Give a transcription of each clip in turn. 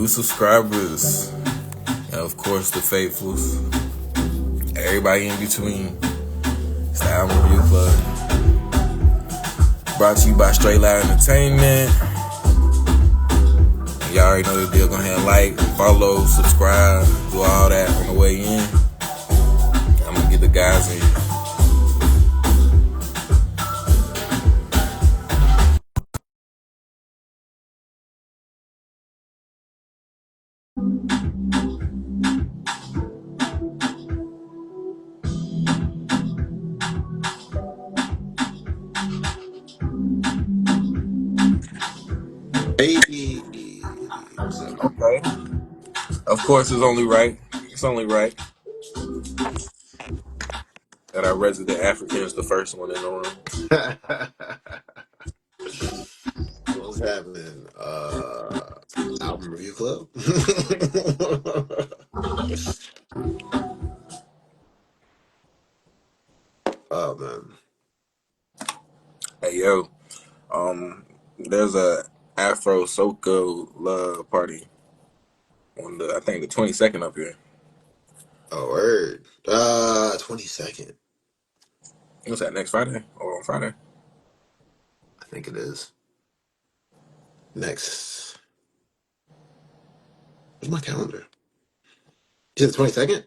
new subscribers, and of course the faithfuls, everybody in between. It's the Album Review Club, brought to you by Straight Loud Entertainment. Y'all already know the deal. Go ahead and like, follow, subscribe, do all that on the way in. I'm gonna get the guys in here. Hey, what's up? Okay. Of course, it's only right. It's only right that our resident African is the first one in the room. What's happening? Album review club. Oh man. Hey yo, there's a Afro Soca love party on I think the 22nd up here. Oh word. 22nd. What's that, next Friday or on Friday? I think it is. Next. Where's my calendar? Is it the 22nd?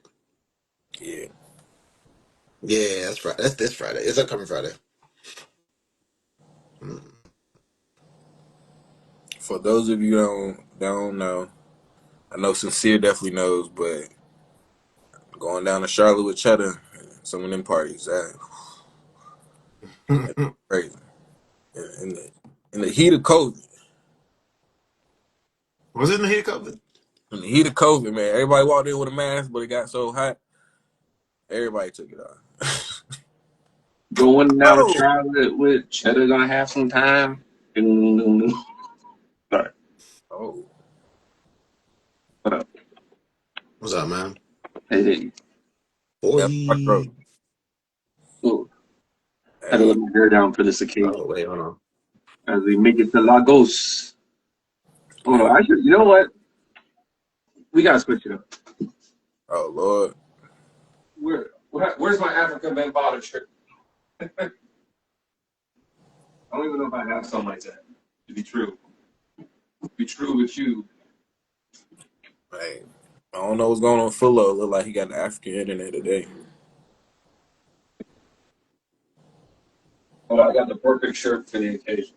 Yeah. Yeah, that's Friday. That's this Friday. It's upcoming Friday. Mm. For those of you who don't know, I know Sincere definitely knows, but going down to Charlotte with Cheddar, some of them parties, that's crazy. In the heat of COVID, Was it in the heat of COVID? in the heat of COVID, man, everybody walked in with a mask, but it got so hot, everybody took it off. Going down to Oh, Charlotte with Cheddar gonna have some time. Sorry, oh, what up? What's up, man? Hey, yeah, my throat. Boy. ooh, had to Hey, let my hair down for this occasion Oh wait, hold on. as we make it to Lagos. Hold hey, on, you know what? We gotta switch it up. oh Lord, Where's my African Bambaataa shirt? I don't even know if I have something like that. To be true, be true with you. hey, I don't know what's going on. Fullo look like he got the African internet today. Oh, I got the perfect shirt for the occasion.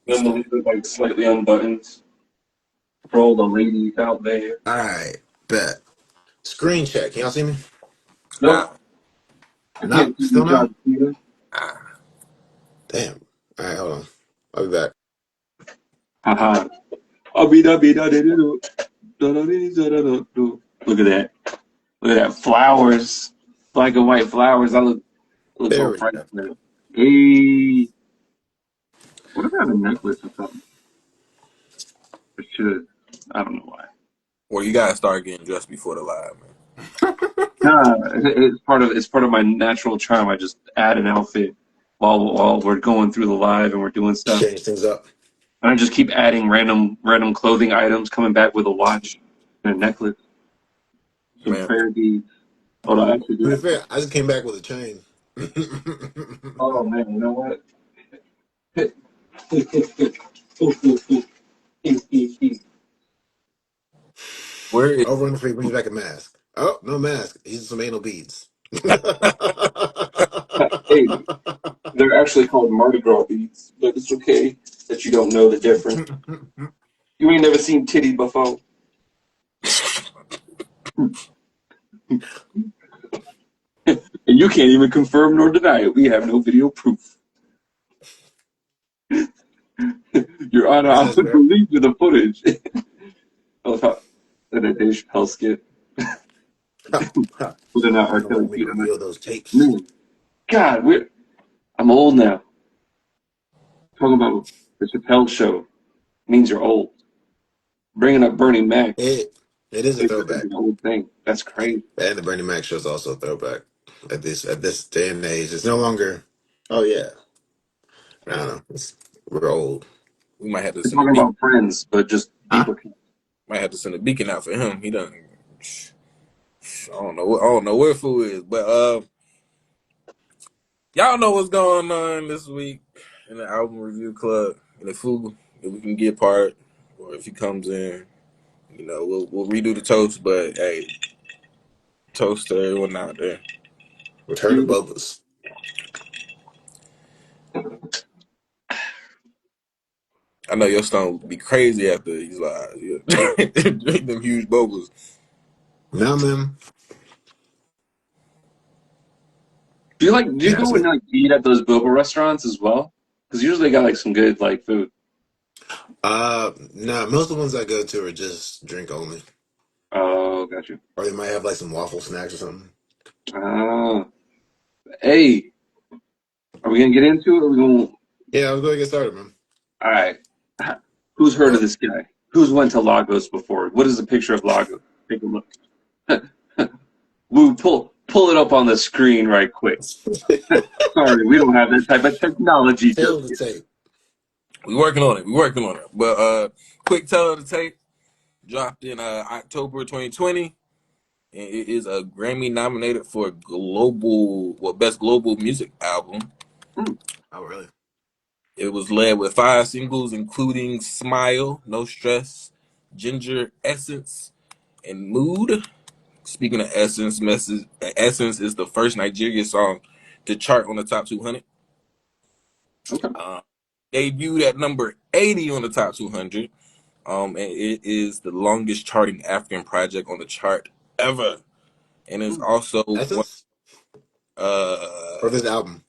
Then we'll leave it like slightly unbuttoned for all the ladies out there. All right, bet. Screen check. Can y'all see me? Nope, Ah, I No, can't see still you, no? John Cena. ah, Damn. All right, hold on. I'll be back. Haha. Look at that. Look at that. Flowers. Black and white flowers. I look There so we go. priceless. Hey. What if I have a necklace or something? I should. I don't know why. well, you gotta start getting dressed before the live, man. Nah, it's part of my natural charm. I just add an outfit while we're going through the live and we're doing stuff. Change things up. And I just keep adding random clothing items, coming back with a watch and a necklace, some Man, prayer beads. Hold on, I actually To do be have fair, I just came back with a chain. Oh man, you know what? where is? Over on the free brings back a mask. Oh, no mask. These are some anal beads. Hey, they're actually called Mardi Gras beads, but it's okay that you don't know the difference. You ain't never seen titty before, and you can't even confirm nor deny it. We have no video proof. Your Honor, I That's would fair. believe you the footage. I love how that Dave Chappelle skit with an You R. don't Kelly want me to beat. I'm like, reveal those tapes. man, God, I'm old now. Talking about the Chappelle show means you're old. Bringing up Bernie Mac It is a is an throwback. old thing. That's crazy. And the Bernie Mac show is also a throwback. At this day and age, it's no longer. Oh yeah. I don't know. We're old. We might have to We're send a talking beacon. about Friends, but just Huh? deeper. Might have to send a beacon out for him. He done. I don't know. I don't know where food is, but y'all know what's going on this week in the album review club. And if food, if we can get part, or if he comes in, we'll redo the toast. But hey, toast to everyone out there. Return to bubbles. I know your stomach will be crazy after these lives. Yeah. Drink them huge bubbles. Now, man. Do you Yeah, go that's and it. like eat at those boba restaurants as well? Because usually they got like some good like food. Nah, most of the ones I go to are just drink only. Oh, got you. Or they might have like some waffle snacks or something. Ah, hey, are we gonna get into it? Or are we gonna? Yeah, I was going to get started, man. All right. Who's heard of What? this guy? Who's went to Lagos before? What is the picture of Lagos? Take a look. Woo, pull it up on the screen right quick. Sorry, we don't have that type of technology Tail just of the yet. tape. We working on it. We working on it. But quick tell of the tape dropped in October 2020. And it is a Grammy nominated for best global music album. Hmm, Oh, really? It was led with 5 singles, including "Smile," "No Stress," "Ginger," "Essence," and "Mood." Speaking of Essence is the first Nigerian song to chart on the top 200. okay. Uh, Debuted at number 80 on the top 200. And it is the longest charting African project on the chart ever, and is Hmm. also one Essence? Or uh this album?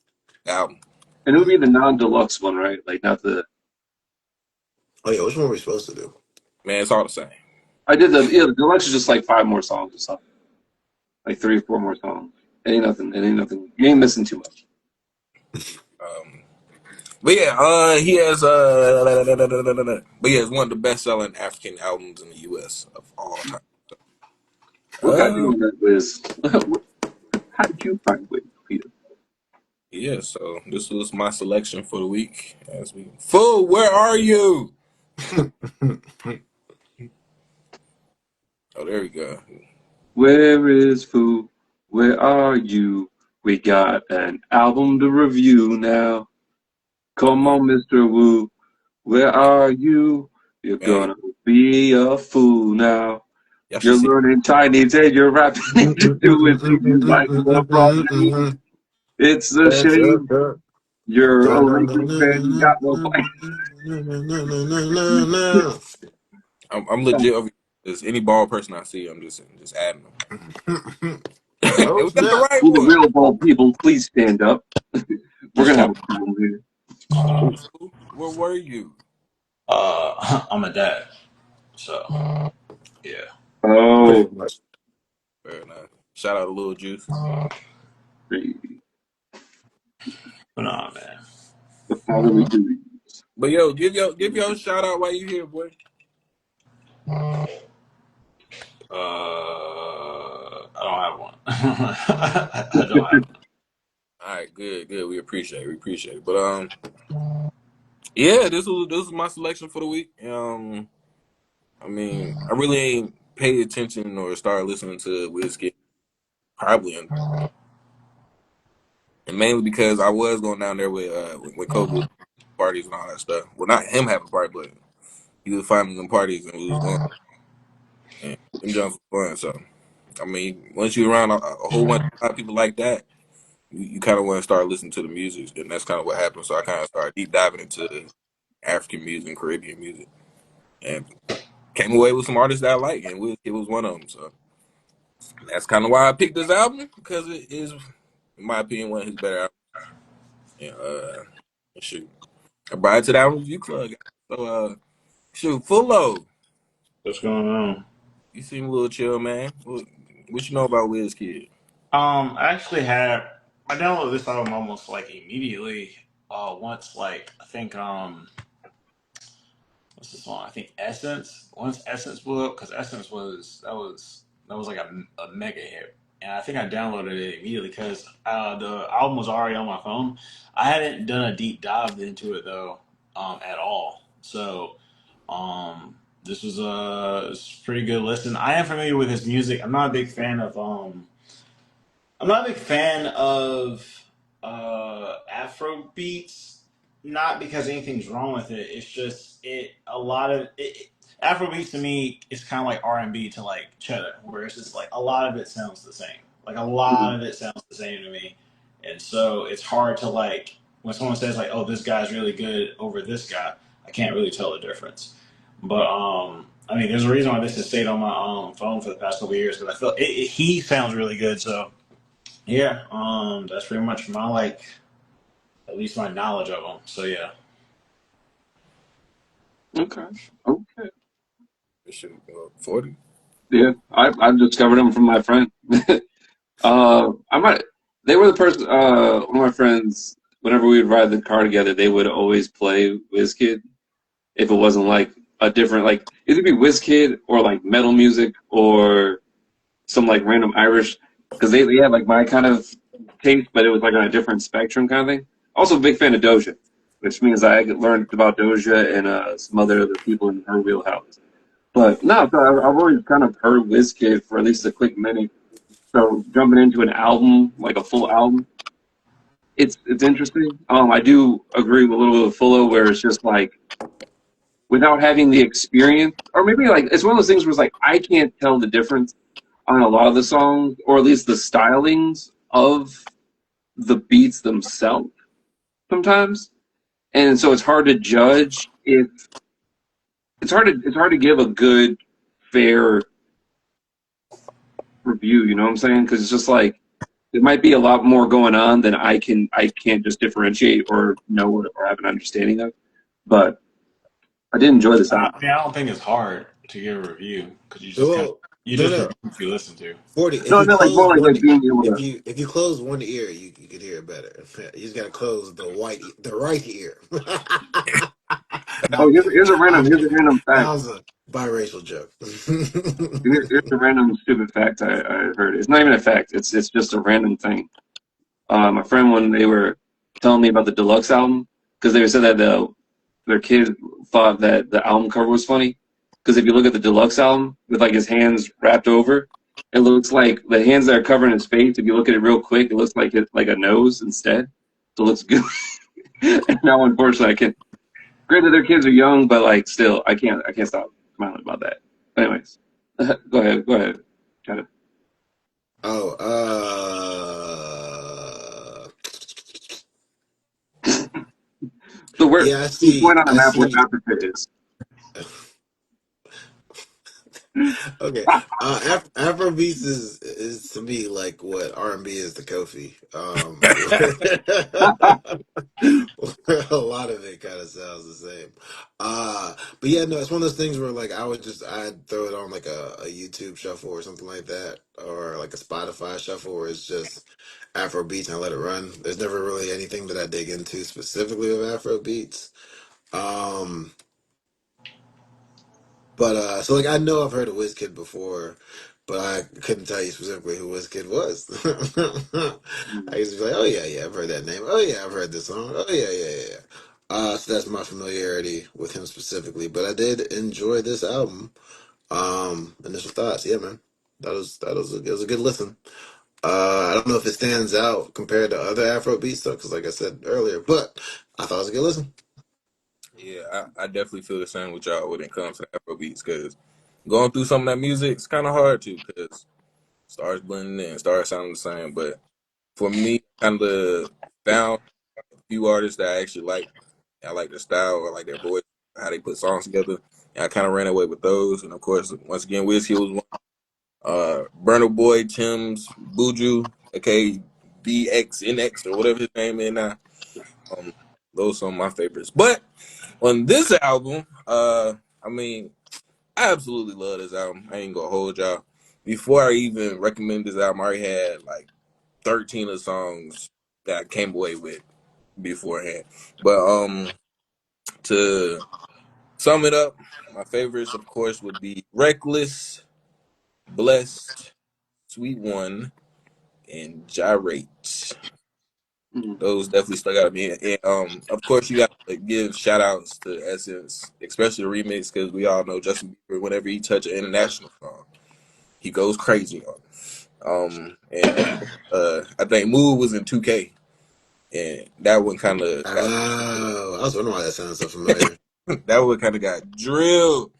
album. And it would Hmm. be the non-deluxe one, right? Like not the. Oh, yeah, which one were we supposed to do? Man, it's all the same. I did the deluxe is just like 5 more songs or something, like 3 or 4 more songs. It ain't nothing. It ain't nothing. You ain't missing too much. Um, but yeah, he has but yeah, it's one of the best selling African albums in the U.S. of all time. What got you Uh, on that, Wiz? How did you find Wiz, Peter? yeah. So this was my selection for the week. As we Fool, where are you? Oh, there we go. Where is Foo? Where are you? We got an album to review now. Come Man, on, Mr. Wu. Where are you? You're man, gonna be a fool now. y'all should You're see. learning Chinese and you're rapping and you're doing things you like LeBron James. It's a That's a shame. girl. You're a No, no, no, Lakers no, fan. You no, got no no, fight. no, no, no, no, no, no. I'm legit over here. Just any ball person I see, I'm just adding them. Oh, And we got the snap. right Will the one. real ball people please stand up? We're What's gonna going have a problem here. on? Fool, where were you? I'm a dad, so yeah. Pretty Oh, much. Fair enough. Shout out to Lil Juice. the But man. fatherly duty. But yo, give your shout out while you here, boy. I don't have one. I don't have one. All right, good. We appreciate it. But yeah, this was my selection for the week. I mean, I really ain't paid attention or started listening to Wizkid probably, and mainly because I was going down there with Kobe was parties and all that stuff. Well, not him having a party, but he was finding them parties and we was going. And them jumps was fun. So I mean, once you're around a whole bunch of people like that, you kind of want to start listening to the music, and that's kind of what happened. So I kind of started deep diving into African music and Caribbean music, and came away with some artists that I like, and it was one of them. So that's kind of why I picked this album because it is, in my opinion, one of his better albums. And shoot, I brought it to the album review club. So shoot, Fullo, What's going on? you seem a little chill, man. What you know about Wizkid? I actually had I downloaded this album almost like immediately. Once like I think what's this one? I think Essence. Once Essence blew up, because Essence was that was like a mega hit. and I think I downloaded it immediately because the album was already on my phone. I hadn't done a deep dive into it though, at all. So, this was it's a pretty good listen. I am familiar with his music. I'm not a big fan of Afro beats. Not because anything's wrong with it. It's just a lot of Afro beats to me is kind of like R&B to like cheddar, where it's just like a lot of it sounds the same. Like a lot of it sounds the same to me, and so it's hard to like when someone says like, "Oh, this guy's really good over this guy." I can't really tell the difference. But I mean, there's a reason why this has stayed on my phone for the past couple of years because I feel he sounds really good. So yeah, that's pretty much my like, at least my knowledge of them. So yeah. Okay. Okay. This shit 40. Yeah, I discovered them from my friend. I might. They were the person. One of my friends. Whenever we would ride the car together, they would always play Wizkid. If it wasn't like a different, like it'd be Wizkid or like metal music or some like random Irish, because they had like my kind of taste, but it was like on a different spectrum kind of thing. Also, a big fan of Doja, which means I learned about Doja and some other people in her wheelhouse. But no, so I've always kind of heard Wizkid for at least a quick minute. So jumping into an album, like a full album, it's interesting. I do agree with a little bit of Fullo where it's just like without having the experience, or maybe like it's one of those things where it's like I can't tell the difference on a lot of the songs, or at least the stylings of the beats themselves sometimes, and so it's hard to judge if it's hard to give a good fair review. You know what I'm saying? Because it's just like there might be a lot more going on than I can't just differentiate or know or have an understanding of. But I did enjoy this I album. mean, I don't think it's hard to give a review because Well, you no, just no. review what you listen to. 40. No, If I you meant like more close like one, being able to. if you close one ear, you can hear it better. You just gotta close the right ear. No, Oh, I'm kidding. I'm here's a kidding. random That fact. was a biracial joke. Here's a random stupid fact I heard. It's not even a fact. It's just a random thing. My friend when they were telling me about the deluxe album because they said that their kid thought that the album cover was funny because if you look at the deluxe album with like his hands wrapped over, it looks like the hands that are covering his face. If you look at it real quick, it looks like like a nose instead. So it looks good. And now, unfortunately, I can't. Granted, their kids are young, but like still, I can't stop smiling about that. Anyways, go ahead. Try to, Oh, so where yeah, I can you see. point on a I map where see. Africa is? Okay. Afrobeats is to me like what R&B is to Kofi. A lot of it kind of sounds the same. But yeah, no, it's one of those things where like I'd throw it on like a YouTube shuffle or something like that, or like a Spotify shuffle where it's just Afro beats and I let it run. There's never really anything that I dig into specifically with Afro beats. Um, but so like I know I've heard of Wizkid before, but I couldn't tell you specifically who Wizkid was. I used to be like, oh yeah, yeah, I've heard that name. Oh yeah, I've heard this song. Oh yeah, yeah, yeah, yeah. So that's my familiarity with him specifically. But I did enjoy this album. Initial thoughts, yeah, man. It was a good listen. I don't know if it stands out compared to other Afro beats though, because like I said earlier, but I thought it was a good listen. Yeah, I definitely feel the same with y'all when it comes to Afro beats because going through some of that music, it's kind of hard to because it starts blending in, starts sounding the same. But for me, kind of found a few artists that I actually like. I like their style, I like their voice, how they put songs together. And I kind of ran away with those. And of course, once again, Wizkid was one. Burner Boy, Tim's, Buju, aka BXNX or whatever his name is now. Um, those are some of my favorites. But on this album, I mean, I absolutely love this album. I ain't gonna hold y'all. Before I even recommend this album, I already had like 13 of the songs that I came away with beforehand. But to sum it up, my favorites, of course, would be Reckless, Blessed, Sweet One. and Gyrate. Mhm. Those definitely stuck out to me. And of course, you got to give shout outs to Essence, especially the remix, because we all know Justin Bieber, whenever he touch an international song, he goes crazy on it. And of course, I think Move was in 2K, and that one kind of got Oh, I was wondering why that sounds so familiar. that one kind of got drilled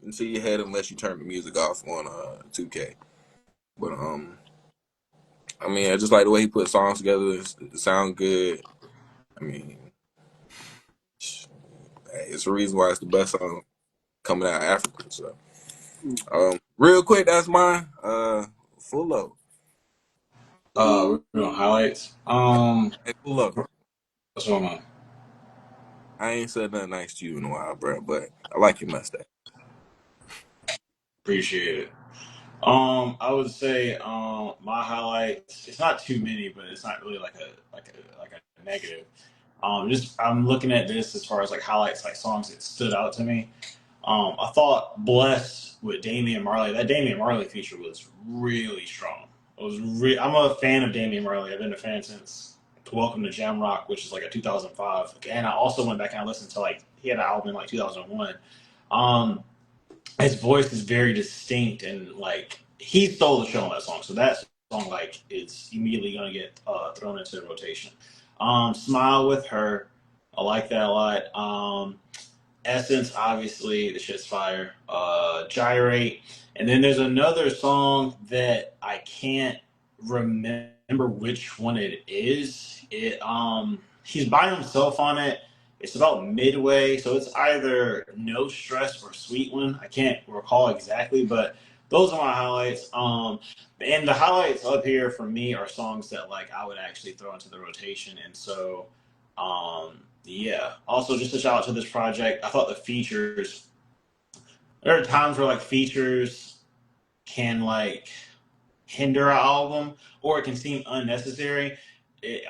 into your head unless you turn the music off on 2K. But I mean, I just like the way he put songs together. It sound good. I mean, it's the reason why it's the best song coming out of Africa. So, real quick, that's mine. Full up. We're doing highlights. Hey, full up. What's going on? I ain't said nothing nice to you in a while, bro, but I like your mustache. Appreciate it. I would say my highlights. It's not too many, but it's not really like a negative. Just I'm looking at this as far as like highlights, like songs that stood out to me. I thought "Blessed" with Damian Marley. That Damian Marley feature was really strong. I'm a fan of Damian Marley. I've been a fan since Welcome to Jamrock, which is like a 2005. And I also went back and I listened to like he had an album in like 2001. Um, his voice is very distinct and like he stole the show on that song. So that song like is immediately gonna get thrown into the rotation. Smile with Her, I like that a lot. Essence, obviously, the shit's fire. Gyrate, and then there's another song that I can't remember which one it is. He's by himself on it. It's about midway, so it's either No Stress or Sweet One. I can't recall exactly, but those are my highlights. And the highlights up here for me are songs that like I would actually throw into the rotation, and so yeah. Also, just a shout out to this project. I thought the features. There are times where like features can like hinder an album, or it can seem unnecessary.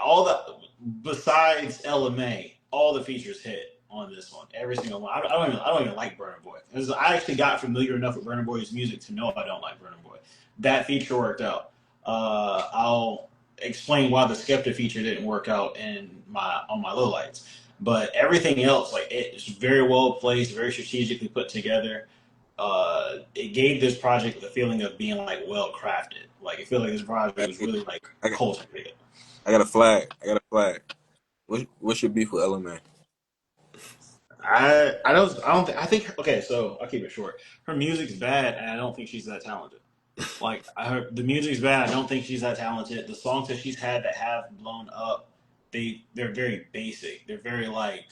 All the besides LMA, all the features hit on this one. Every single one. I don't even like Burna Boy. I actually got familiar enough with Burna Boy's music to know I don't like Burna Boy. That feature worked out. I'll explain why the Skepta feature didn't work out on my lowlights. But everything else, like it's very well placed, very strategically put together. It gave this project the feeling of being like well crafted. Like I feel like this project was Hey, really like I got, cultivated. I got a flag. I got a flag. What's your beef with LMA? I think okay, so I'll keep it short. Her music's bad and I don't think she's that talented. Like the music's bad, I don't think she's that talented. The songs that she's had that have blown up, they're very basic. They're very like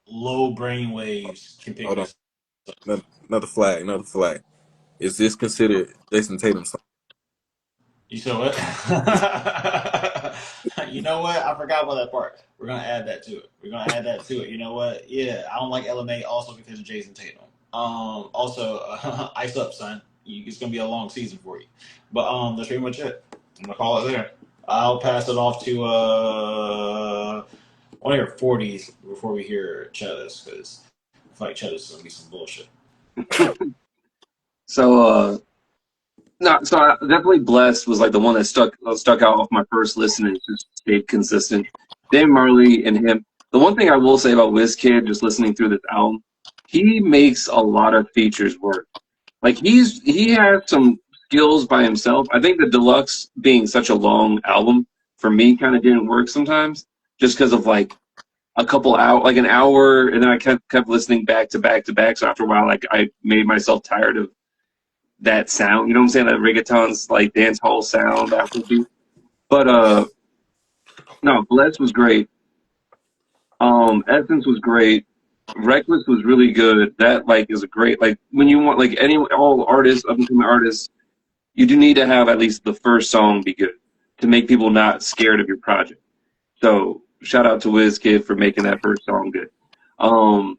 low brain waves can pick Hold on. this. Another flag. Another flag. Is this considered Jason Tatum's song? You saw what? You know what? I forgot about that part. We're gonna add that to it. We're gonna add that to it. You know what? Yeah, I don't like LMA also because of Jason Tatum. Also, ice up, son. It's gonna be a long season for you. But that's pretty much it. I'm gonna call it there. I'll pass it off to I want to hear 40s before we hear Cheddars because I feel like Cheddars is gonna be some bullshit. So no, so definitely Blessed was like the one that stuck out off my first listen and just stayed consistent. Dave Marley and him. The one thing I will say about Wizkid, just listening through this album, he makes a lot of features work. Like he has some skills by himself. I think the deluxe being such a long album for me kind of didn't work sometimes, just because of like a couple hour, like an hour, and then I kept listening back to back to back. So after a while, like I made myself tired of that sound. You know what I'm saying? That reggaeton's like dance hall sound after the beat. But no, Bless was great. Essence was great. Reckless was really good. That like is a great like when you want like any all artists up and coming artists, you do need to have at least the first song be good to make people not scared of your project. So shout out to Wizkid for making that first song good. Um,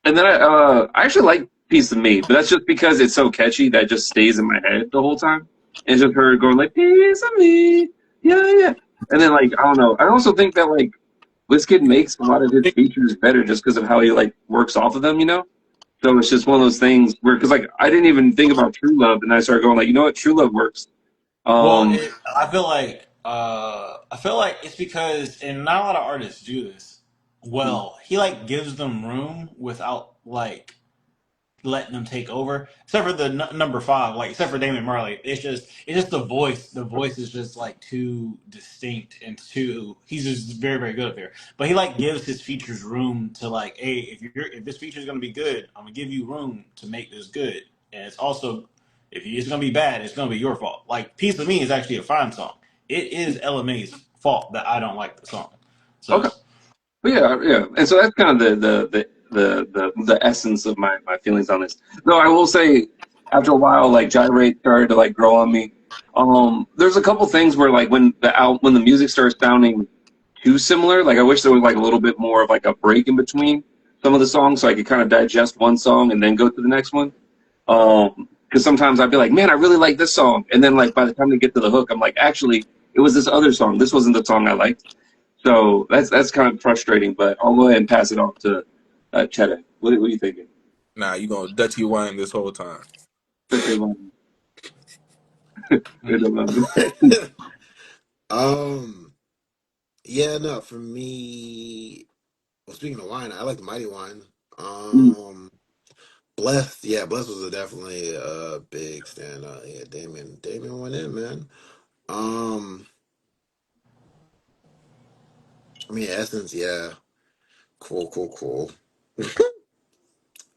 and then I actually like Piece of Me, but that's just because it's so catchy that it just stays in my head the whole time. It's just her going like Piece of Me, yeah, yeah. And then like I don't know. I also think that like Wizkid makes a lot of his features better just because of how he like works off of them, you know. So it's just one of those things where because like I didn't even think about True Love, and I started going like, you know what, True Love works. Well, Um, I feel like it's because, and not a lot of artists do this well. He like gives them room without like letting them take over. Except for the number five, like except for Damon Marley, it's just the voice. The voice is just like too distinct and too. He's just very very good up there. But he like gives his features room to like, hey, if this feature is gonna be good, I'm gonna give you room to make this good. And it's also if it's gonna be bad, it's gonna be your fault. Like "Piece of Me" is actually a fine song. It is LMA's fault that I don't like the song. So okay. But yeah, yeah, and so that's kind of the essence of my feelings on this. Though I will say, after a while, like Gyrate started to like grow on me. There's a couple things where like when the music starts sounding too similar, like I wish there was like a little bit more of like a break in between some of the songs, so I could kind of digest one song and then go to the next one. Because sometimes I'd be like, man, I really like this song, and then like by the time they get to the hook, I'm like, actually, it was this other song. This wasn't the song I liked. So that's kind of frustrating, but I'll go ahead and pass it off to Cheddar. What are you thinking? Nah, you gonna Dutchy wine this whole time. Such a long, good mm. one. um, yeah, no, for me. Well, speaking of wine, I like the Mighty Wine. Um, Blessed, yeah, Blessed was definitely a big standout. Yeah, Damien went in, man. Um, I mean, Essence, yeah, cool.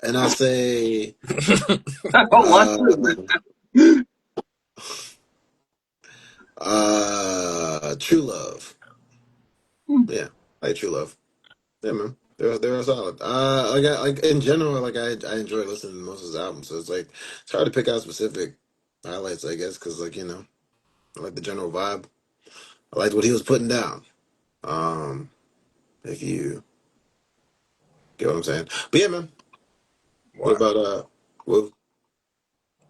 And I'll say, What? uh, True Love. Yeah, I like True Love. Yeah, man, they're solid. Like in general, like I enjoy listening to most of his albums, so it's hard to pick out specific highlights, I guess, because like I like the general vibe. I liked what he was putting down. Um, if you get what I'm saying. But yeah, man. What Wow. about what,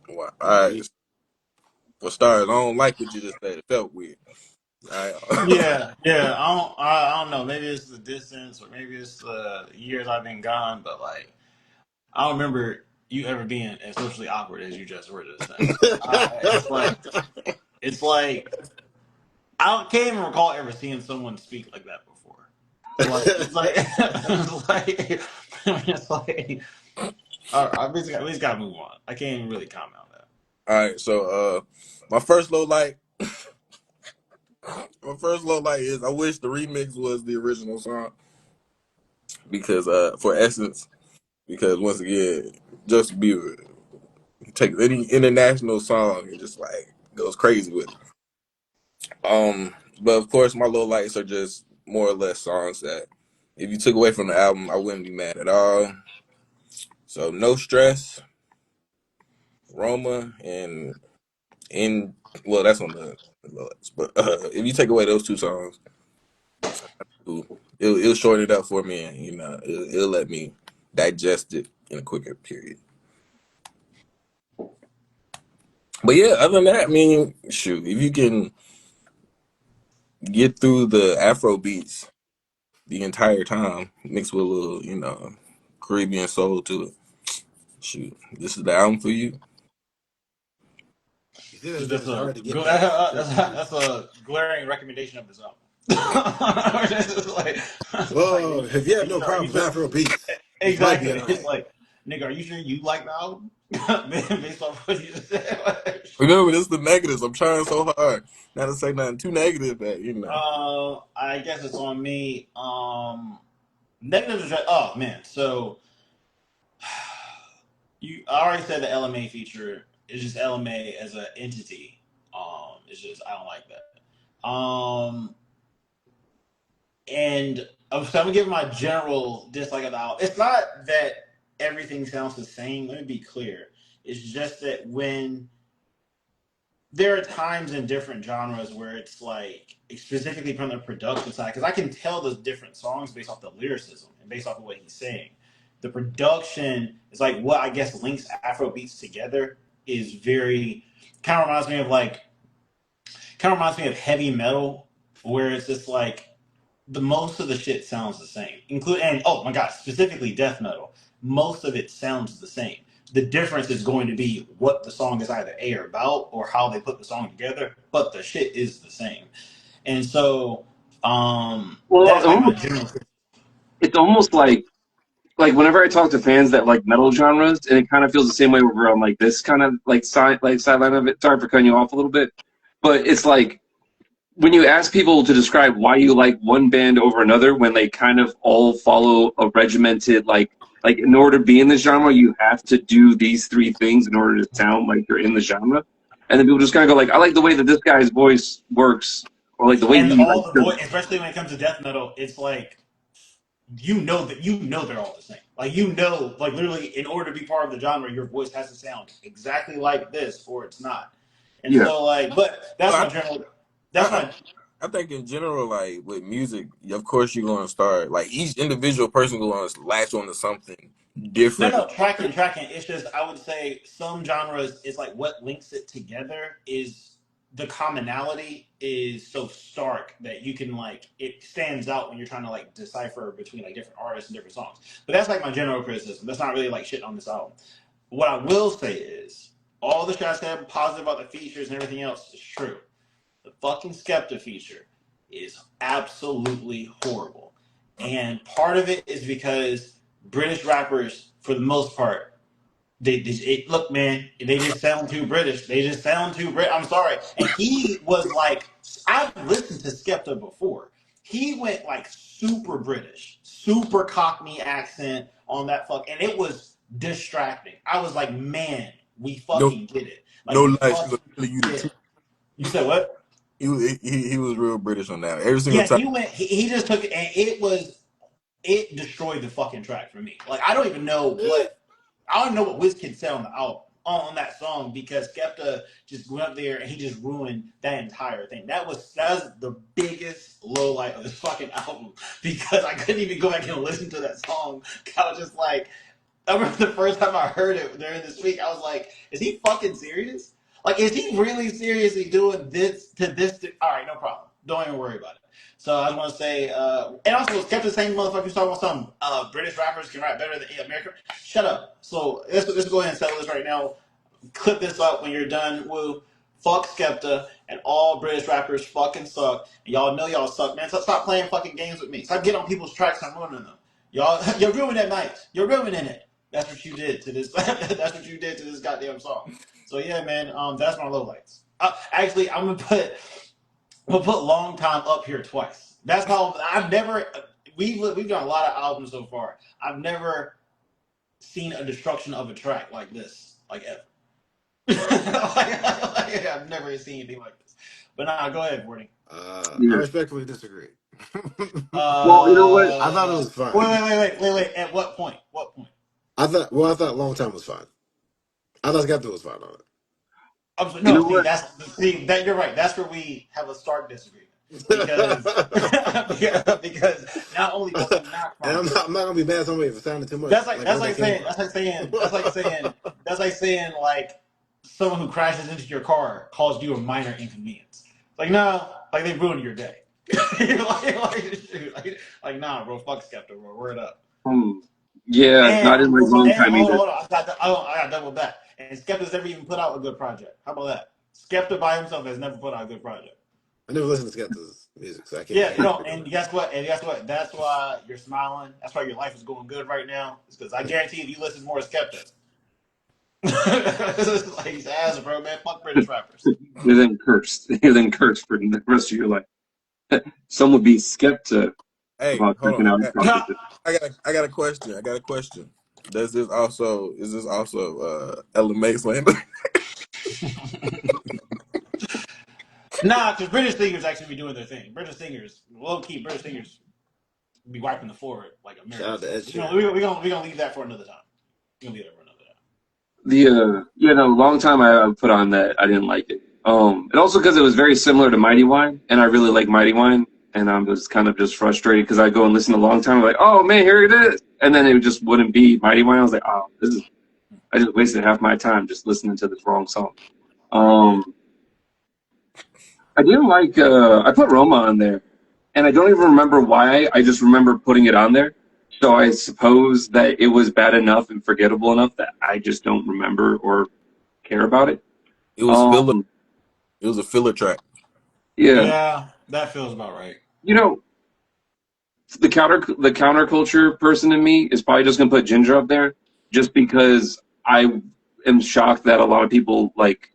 Wow. what All do you? right. For starters, I don't like what you just said. It felt weird. All right. Yeah, yeah. I don't know. Maybe it's the distance, or maybe it's the years I've been gone. But like, I don't remember you ever being as socially awkward as you just were just then. It's like I can't even recall ever seeing someone speak like that before. It's like it's like it's like. All right, at least got to move on. I can't even really comment on that. All right. So, my first low light, my first low light is I wish the remix was the original song because for Essence, because once again, Justin Bieber takes any international song and just like goes crazy with it. But of course, my low lights are just more or less songs that if you took away from the album, I wouldn't be mad at all. So, No Stress, Roma, and in well, that's on the low lights. But if you take away those two songs, ooh, it'll shorten it up for me, and it'll let me digest it in a quicker period. But yeah, other than that, I mean, shoot, if you can get through the Afro beats the entire time, mixed with a little, Caribbean soul to it, shoot, this is the album for you. You see, That's it's a hard to get past. that's a glaring recommendation of this album. It's like, Well, if you have no are you problem with sure? Afro beats, this might be Exactly. all It's right. like, nigga, are you sure you like the album? Based off what you just said. Remember, this is the negatives. I'm trying so hard not to say nothing too negative that. I guess it's on me. Negative. Oh man, so I already said the LMA feature is just LMA as an entity. It's just I don't like that. And so I'm gonna give my general dislike of the album. It's not that everything sounds the same. Let me be clear. It's just that when there are times in different genres where it's like specifically from the production side, because I can tell the different songs based off the lyricism and based off of what he's saying. The production is like what I guess links Afro beats together is very kind of reminds me of heavy metal, where it's just like the most of the shit sounds the same. Include and oh my god, specifically death metal. Most of it sounds the same. The difference is going to be what the song is either A or about or how they put the song together, but the shit is the same. And so Well, that's like my general. it's almost like whenever I talk to fans that like metal genres, and it kind of feels the same way over on like this kind of like sideline of it. Sorry for cutting you off a little bit, but it's like when you ask people to describe why you like one band over another, when they kind of all follow a regimented like in order to be in the genre, you have to do these three things in order to sound like you're in the genre. And then people just kind of go like, I like the way that this guy's voice works, or like the way And he like. all the voice, especially when it comes to death metal, it's like they're all the same. Like like literally, in order to be part of the genre, your voice has to sound exactly like this, or it's not. And Yeah. so, like, but that's Well, my general. I, That's I, my I think in general, like with music, of course you're gonna start like each individual person gonna latch onto something no, different. no, tracking. It's just I would say some genres is like what links it together is the commonality is so stark that you can like it stands out when you're trying to like decipher between like different artists and different songs. But that's like my general criticism. That's not really like shit on this album. What I will say is all the shit I said positive about the features and everything else is true. The fucking Skepta feature is absolutely horrible. And part of it is because British rappers, for the most part, look, man, they just sound too British. They just sound too Brit. I'm sorry. And he was like, I've listened to Skepta before. He went like super British, super Cockney accent on that and it was distracting. I was like, man, we No, fucking get it. Like no we lie, she gonna fucking tell you the get truth. it. You said what? He was real British on that. Every single Yeah, time. he went. He just took it, and it destroyed the fucking track for me. Like I don't even know what I don't know what Wizkid said on the album on that song because Skepta just went up there and he just ruined that entire thing. That was the biggest low light of this fucking album because I couldn't even go back and listen to that song. I was just like, I remember the first time I heard it during this week, I was like, is he fucking serious? Like, is he really seriously doing this to this? All right, no problem. Don't even worry about it. So I just want to say, and also it's kept the same motherfuckers talking about some British rappers can rap better than American. Shut up. So let's go ahead and settle this right now. Clip this up when you're done. Woo. Fuck Skepta and all British rappers fucking suck. And y'all know y'all suck, man. So stop playing fucking games with me. Stop getting on people's tracks and ruining them. Y'all, you're ruining that night. You're ruining it. That's what you did to this. That's what you did to this goddamn song. So yeah, man. That's my lowlights. Actually, I'm gonna put Long Time up here twice. That's how I've never. We've done a lot of albums so far. I've never seen a destruction of a track like this, like ever. I've never seen anything like this. But nah, go ahead, Morty. I Yeah. respectfully disagree. Well, you know what? I thought it was fine. Wait. At what point? What point? I thought Long Time was fine. I thought Skepta was fine on You know No, what? see that you're right. That's where we have a stark disagreement because it. because not only was he not And fine, I'm not gonna be mad at somebody for sounding too much like that's where they like came saying from. like someone who crashes into your car caused you a minor inconvenience. Like no, like they ruined your day. Like nah, bro, fuck Skepta, bro. Word up. Hmm. Yeah, not in like long time either. Hold on, I got double that. And Skepta's never even put out a good project. How about that? Skepta by himself has never put out a good project. I never listened to Skepta's music, so Yeah, can't speak on and that. guess what? And guess what? That's why you're smiling. That's why your life is going good right now. It's because I guarantee if you listen more to Skepta, like he's ass, bro, man. Fuck British rappers. You're then cursed. You're then cursed for the rest of your life. Some would be skeptic Hey, about hold checking on. out his project. I got a question. I got a question. Does this also is this also LMA slander? Nah, because British singers actually be doing their thing. British singers, low key, British singers be wiping the floor like Shout American out to Ed singers. Sheeran. We gonna leave that for another time. We gonna leave that for another time. Long time I put on that I didn't like it. And also because it was very similar to Mighty Wine, and I really like Mighty Wine, and I'm just kind of just frustrated because I go and listen a long time, I'm like, oh man, here it is, and then it just wouldn't be Mighty Wine. I was like, oh, I just wasted half my time just listening to this wrong song. Yeah. Um, I didn't I put Roma on there, and I don't even remember why. I just remember putting it on there. So I suppose that it was bad enough and forgettable enough that I just don't remember or care about it. It was filler. Um, It was a filler track. yeah, Yeah, that feels about right. you know, the counterculture person in me is probably just gonna put Ginger up there, just because I am shocked that a lot of people like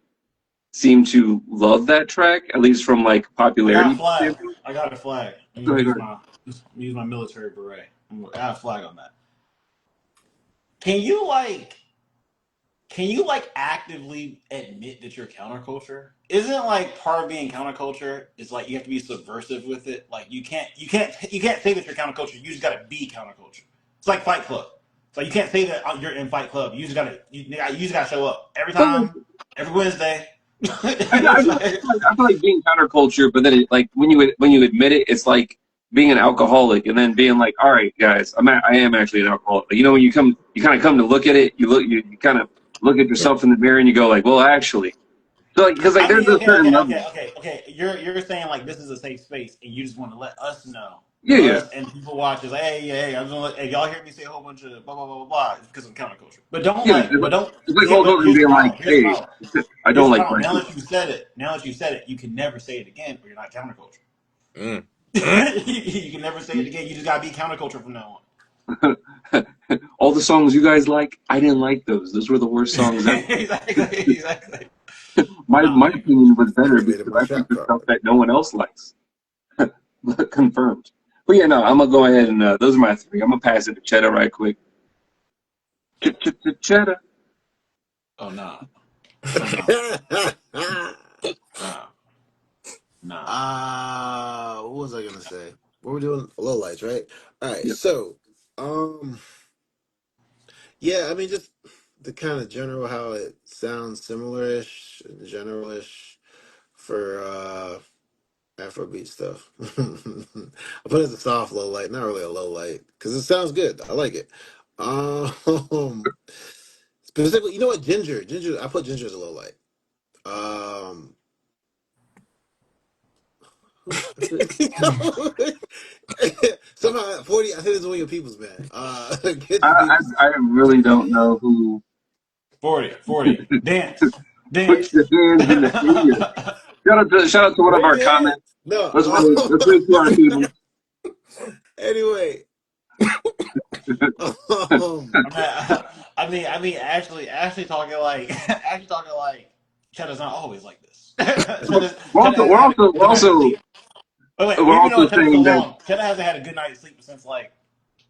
seem to love that track, at least from like I got a popularity flag. standpoint. I got a flag. I'm Go gonna ahead, go use ahead. my military beret. I got a flag on that. Can you like actively admit that you're counterculture? Isn't like part of being counterculture is like you have to be subversive with it? Like you can't say that you're counterculture. You just gotta be counterculture. It's like Fight Club. So you can't say that you're in Fight Club. You just gotta show up every time, every Wednesday. I feel like being counterculture, but then it, like when you admit it, it's like being an alcoholic, and then being like, all right, guys, I am actually an alcoholic. Like, you know, when you kind of come to look at it, you kind of look at yourself in the mirror, and you go like, well, actually, so like because like I there's mean, a certain level. okay. You're saying like this is a safe space, and you just want to let us know, Yeah, yeah, us and people watch us. Hey, I'm gonna hey, y'all hear me say a whole bunch of blah blah blah blah blah. It's because of counterculture. But don't yeah. like, but don't. It's like Yeah, Hulk but Hogan here's the being like, problem. Here's the hey, problem. I Here's don't the like problem. black people. Now that you said it, you can never say it again, or you're not counterculture. Mm. Mm. You can never say it again. You just gotta be counterculture from now All the songs you guys like, I didn't like those. Those were the worst on. songs ever. Exactly. Nah, My man. opinion was better Activated because my I picked trap the stuff card. that no one else likes. Confirmed. But yeah, no, I'm gonna go ahead and those are my three. I'm gonna pass it to Cheddar right quick. Cheddar. Oh nah. Oh no. Nah. Nah. What was I gonna say? What we're doing? Low lights, right? All right. Yeah. So, yeah. I mean, just the kind of general how it sounds similar-ish, general-ish for Afrobeat stuff. I put it as a soft low light, not really a low light, because it sounds good. I like it. Um, specifically, you know what? Ginger. I put Ginger as a low light. Um, somehow 40. I think this is one of your people's, man. Get your people's. I really don't know who 40. Dance. puts Dance. the hands in the air. Shout out to one of Wave our your hands. comments. No. Let's wait to our people. Anyway, Actually talking like, Cheddar's not always like this. We're Cheddar hasn't had a good also sleep. Wait, we're we've been also knowing Cheddar so saying that long. Cheddar hasn't had a good night's sleep since like,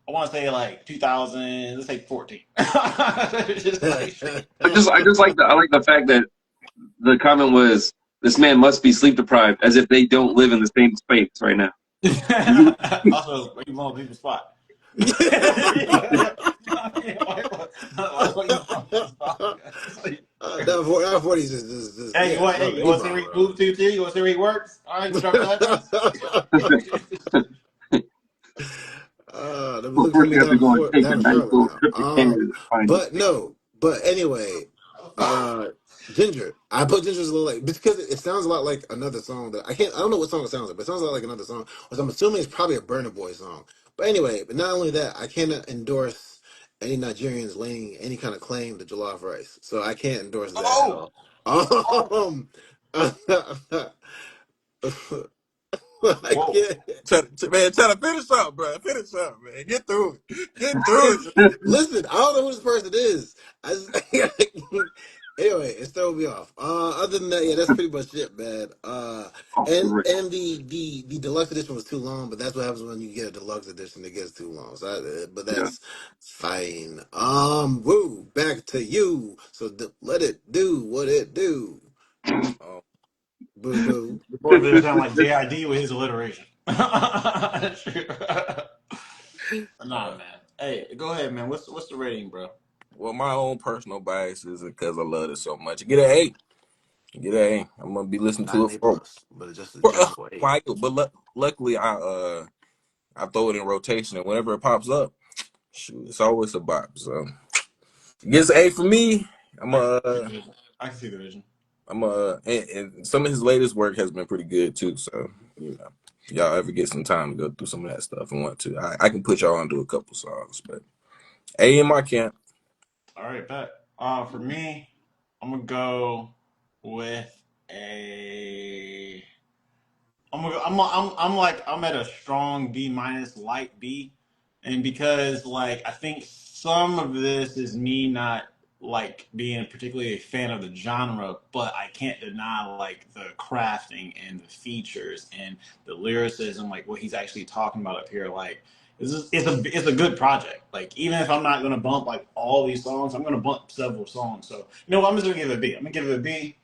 I want to say like 2000, let's say 14. Just like straight. I just like I like the fact that the comment was this man must be sleep deprived as if they don't live in the same space right now. Also, you blow people's spot. Why you blow people's spot? that 40 is just Hey, yeah, no, you he's want to see where he wrong, moved to too? You want to see where he works? All right, you drop your address. bro. They've been looking for me Unfortunately, I have to go and take a down in nice Charlotte little now. trip to Canada to find this But man. no, but anyway, uh, Ginger. I put Ginger's a little like because it sounds a lot like another song that I can't. I don't know what song it sounds like, but it sounds a lot like another song. Which I'm assuming it's probably a Burna Boy song. But anyway, but not only that, I cannot endorse any Nigerians laying any kind of claim to jollof rice, so I can't endorse that at Oh, all. oh, Um, I whoa. can't. Man, try to finish up, bro. Finish up, man. Get through it. Get through it. Listen, I don't know who this person is. I just, anyway, it's throwing me off. Other than that, yeah, that's pretty much it, man. Off the rip. And the deluxe edition was too long, but that's what happens when you get a deluxe edition. It gets too long. So, but Yeah. that's fine. Woo, back to you. So let it do what it do. Oh, Boo boo. The boy made it sound like JID with his alliteration. Nah, uh, man. Hey, go ahead, man. What's the rating, bro? well, my own personal bias is because I love it so much. Get an A. Get an A. I'm gonna be listening Not to an it A for, plus, but it's just a for a general A. while. But luckily, I throw it in rotation, and whenever it pops up, shoot, it's always a bop. So it gets an A for me. I'm I can see uh the vision. I can see the vision. I'm and some of his latest work has been pretty good too. So you know. y'all ever get some time to go through some of that stuff and want to, I can put y'all on to a couple songs. But A in my camp. All right, bet. For me, I'm gonna go with a. I'm like I'm at a strong B minus light B, and because like I think some of this is me not like being particularly a fan of the genre, but I can't deny like the crafting and the features and the lyricism, like what he's actually talking about up here. Like it's a good project. Like even if I'm not gonna bump like all these songs, I'm gonna bump several songs. So you know what, I'm just gonna give it a B. I'm gonna give it a B.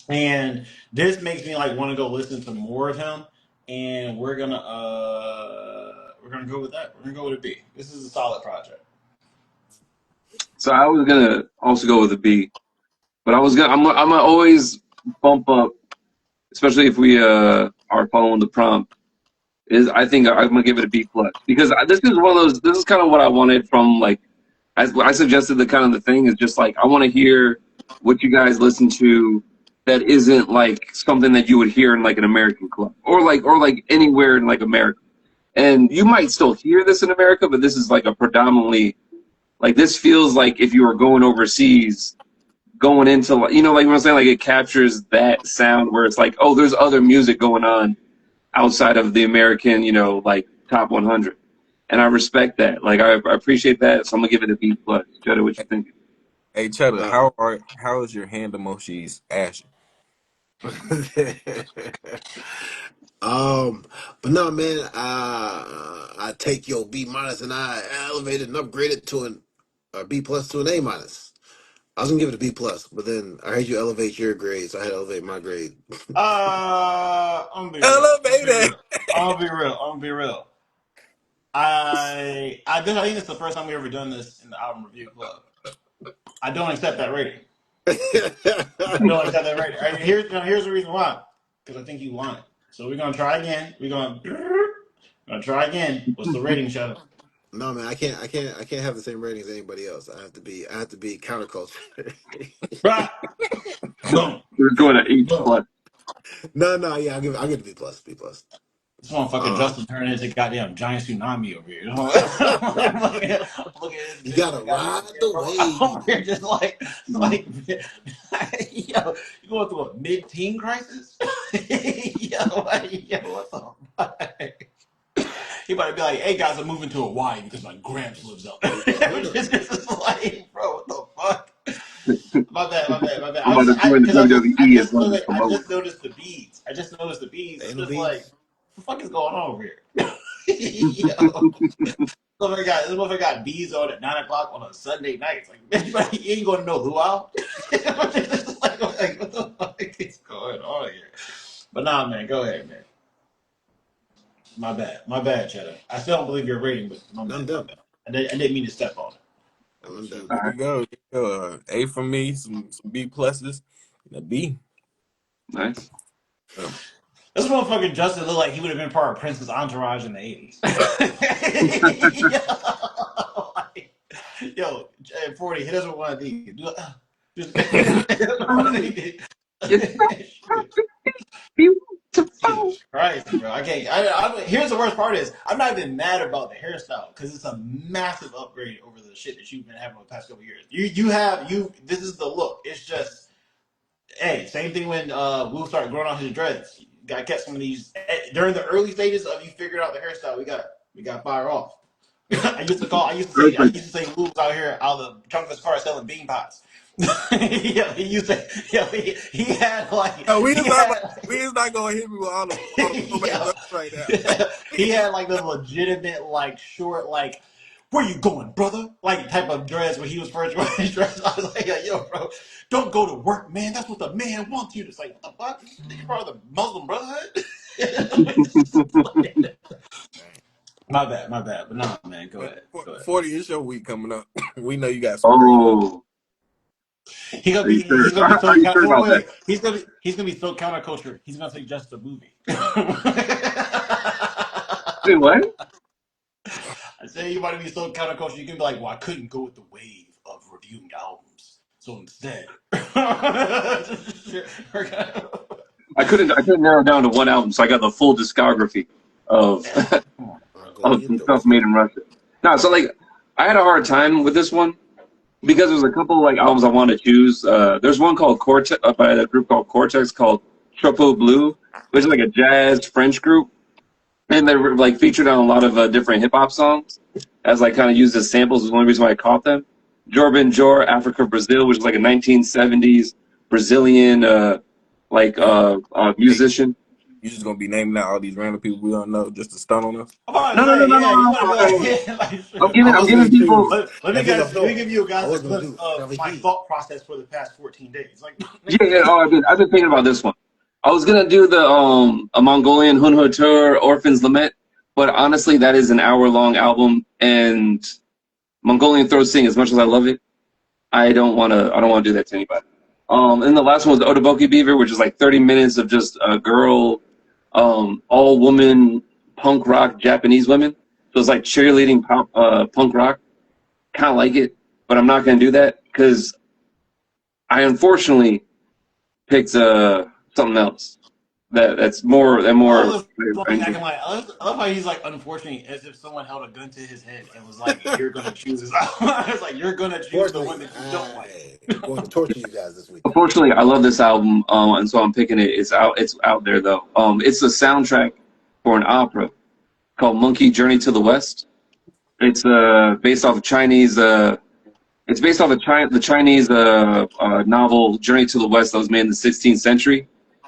And this makes me like want to go listen to more of him. And we're gonna go with that. We're gonna go with a B. This is a solid project. So I was gonna also go with a B, but I'm gonna always bump up, especially if we are following the prompt. Is I think I'm gonna give it a B plus because this is one of those. This is kind of what I wanted from like. I suggested the kind of the thing is just like I want to hear what you guys listen to that isn't like something that you would hear in like an American club or like anywhere in like America. And you might still hear this in America, but this is like a predominantly like this feels like if you were going overseas, going into like you know like what I'm saying, like it captures that sound where it's like, oh, there's other music going on outside of the American, you know, like top 100. And I respect that. Like I appreciate that. So I'm gonna give it a B plus. Jetta, what you think? Hey Cheddar, Uh, how is your hand emojis ashy? um, but no, man, I take your B minus and I elevated and upgraded to a B plus to an A minus. I was gonna give it a B plus, but then I heard you elevate your grade, so I had to elevate my grade. I'm gonna be real. I'm gonna be Elevated. real. I'm gonna be real. I'm gonna be real. I think it's the first time we ever done this in the album review club. I don't accept that rating. I don't accept that rating. All right, here's the reason why. Because I think you lying. So we're gonna try again. We're gonna try again. What's the rating, Shadow? No, man, I can't have the same rating as anybody else. I have to be counterculture. Right. Boom. We're going to H Boom. plus. No, no, yeah, I'll give it B plus, B plus. This motherfucker Uh, Justin turned into goddamn giant tsunami over here. I'm looking at you this bitch gotta like goddamn ride the bro. I'm over here wave. just like yo, you going through a mid-teen crisis? Yo, what the fuck? He about to be like, hey guys, I'm moving to Hawaii because my gramps lives up. What Which the? is just like, bro, what the fuck? My bad. I'm about to join the Because WWE as one of the I promoters. just noticed the beads. I just noticed the beads. Ain't I'm no just like, beats. what the fuck is going on over here? Yo, this motherfucker got beads on at 9 o'clock on a Sunday night. It's like, man, you ain't gonna know luau. Like, what the fuck is going on here? But nah, man, go ahead, man. My bad, Cheddar. I still don't believe your rating, but None my done. bad. I didn't mean to step on it. Oh, None shoot, done. All there right, you go. There you go. A for me, some B pluses, and a B. nice. Um, This motherfucking Justin looked like he would have been part of Prince's entourage in the 80s. Yo, 40, hit us with one of these. Just, It's so beautiful. Jesus Christ, bro. I can't. Here's the worst part is I'm not even mad about the hairstyle because it's a massive upgrade over the shit that you've been having over the past couple years. You. This is the look. It's just hey, same thing when Will started growing out his dreads. Got to catch some of these during the early stages of you figured out the hairstyle. We got fire off. I used to say Lou was out here out of the trunk of his car selling bean pies. Yeah, he used to. Yeah, he had like no, he had we is not gonna hit me with all the throwback yeah, jokes right now. he had like the legitimate like short like where you going, brother? Like type of dress when he was first wearing his dress. I was like, yo, bro, don't go to work, man. That's what the man wants you to say. What the fuck? You part of the Muslim Brotherhood? My bad. But no, man, go Man, ahead. Go ahead. 40 is your week coming up. We know you got some great. Oh, are you sure? He's gonna be so Are you sure about that? wait. He's gonna be so counterculture. He's gonna say just the movie. Wait, what? I say you might be so counterculture, you can be like, well, I couldn't go with the wave of reviewing albums. So instead, we're gonna- I couldn't narrow down to one album, so I got the full discography of Yeah, come on. of Mongolian some the stuff made Wizkid. in Russia. No, so like I had a hard time with this one because there's a couple like albums I wanted to choose. There's one called Cortex by a group called Cortex called Chapeau Bleu, which is like a jazz French group, and they were like featured on a lot of different hip hop songs as like kind of used as samples. Was the only reason why I caught them. Jorban Jor, Africa Brazil, which is like a 1970s Brazilian Man, hey, musician. you just gonna be naming out all these random people we don't know just to stun on us? I'm about to No, no, no, say, no, no, yeah, you no, want to be no, no, no. like, like I'm I giving I'm was giving gonna people. choose let me David let me Afro. give you I guys a was gonna glimpse do of my Charlie thought process for the past 14 days. Like, Yeah, yeah. Oh, I've been thinking about this one. I was gonna do the a Mongolian Hun Tour Orphan's Lament, but honestly, that is an hour-long album, and Mongolian Throat Sing. As much as I love it, I don't wanna do that to anybody. And the last one was the Otoboki Beaver, which is like 30 minutes of just a girl, all woman punk rock Japanese women. So it's like cheerleading punk rock. Kind of like it, but I'm not gonna do that because I unfortunately picked something else that's more that I more love this I he's enjoy. acting like, I love how he's like, unfortunately, as if someone held a gun to his head and was like, you're gonna choose his album. It's like, you're gonna choose the one Fortunately, that you don't like. I am going to torture you guys this weekend. Unfortunately, I love this album, and so I'm picking it. It's out there though. It's a soundtrack for an opera called Monkey Journey to the West. It's based off of Chinese. It's based off of the Chinese novel Journey to the West that was made in the 16th century.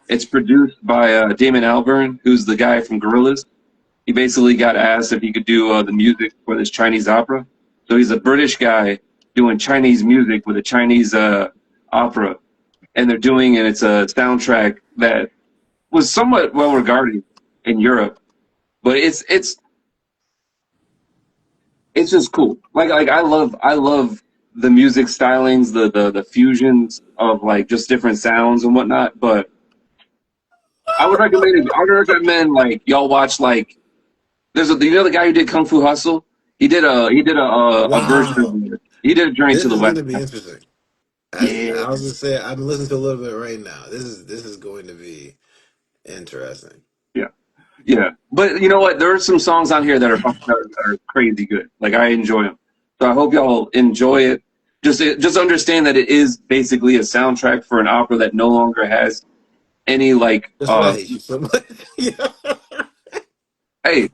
It's produced by Damon Albarn, who's the guy from Gorillaz. He basically got asked if he could do the music for this Chinese opera. So he's a British guy doing Chinese music with a Chinese opera, and it's a soundtrack that was somewhat well regarded in Europe, but it's just cool. Like I love the music stylings, the fusions of like just different sounds and whatnot. But I would recommend like y'all watch like there's the guy who did Kung Fu Hustle. He did a version Wow, of it. He did a Journey to this the is West. going to be interesting. Yeah, I was just saying, I'm listening to a little bit right now. This is going to be interesting. yeah, yeah. But you know what? There are some songs on here that are crazy good. Like I enjoy them. So I hope y'all enjoy it. Just understand that it is basically a soundtrack for an opera that no longer has any like That's why I hate you so much. Yeah. hey,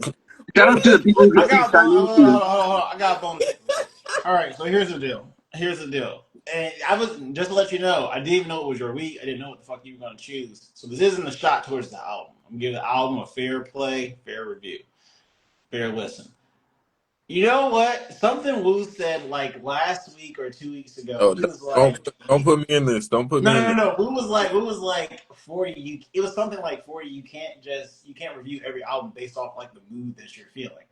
shout out to the people who can I speak got a bone. Chinese Hold on, here. hold on. I got a bone to pick with you. All right, so here's the deal. Here's the deal. And I was just to let you know, I didn't even know it was your week. I didn't know what the fuck you were gonna choose. So this isn't a shot towards the album. I'm gonna give the album a fair play, fair review, fair listen. You know what? Something Wu said like last week or 2 weeks ago. Oh, He was don't like, don't put me in this. Don't put no, me no, in no, this. no. Wu was like, for you. It was something like for you. You can't review every album based off like the mood that you're feeling.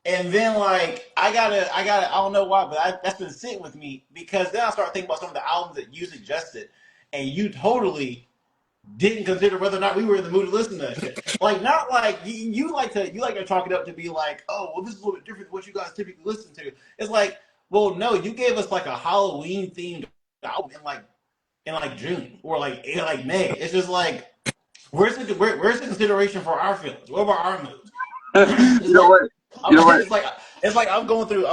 And then like I don't know why, but that's been sitting with me because then I started thinking about some of the albums that you suggested, and you totally didn't consider whether or not we were in the mood to listen to that shit. Like not like you like to chalk it up to be like, oh well, this is a little bit different than what you guys typically listen to. It's like, well, no, you gave us like a Halloween themed album in like June or like May. It's just like where's the consideration for our feelings? What about our moods? You It's know like what? You know what? it's like I'm going through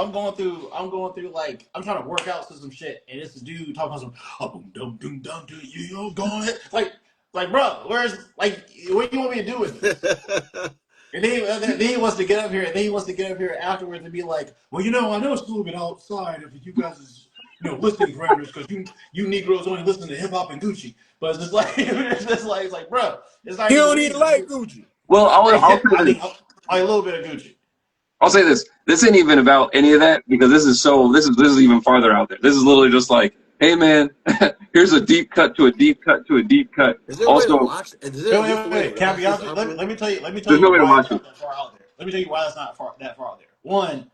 like I'm trying to work out some shit, and it's a dude talking about some boom dum dum dum dum you know going like bro, where's like what do you want me to do with this? And then he wants to get up here, and then he wants to get up here afterwards and be like, well, I know it's a little bit outside of you guys' listening parameters because you Negroes only listen to hip hop and Gucci, but it's just like it's like bro, it's not He even the don't even reason. like Gucci. Well, I'll say I this. mean, a little bit of Gucci. I'll say this. This ain't even about any of that because this is even farther out there. This is literally just like, hey man, here's a deep cut to a deep cut to a deep cut. Is there a way to Also, watch? Is there at least a way to Wait. Can I watch be this honest with you? opera? Let me tell there's no you way to why watch it's it. not that far out there. Let me tell you why it's not that far out there. One,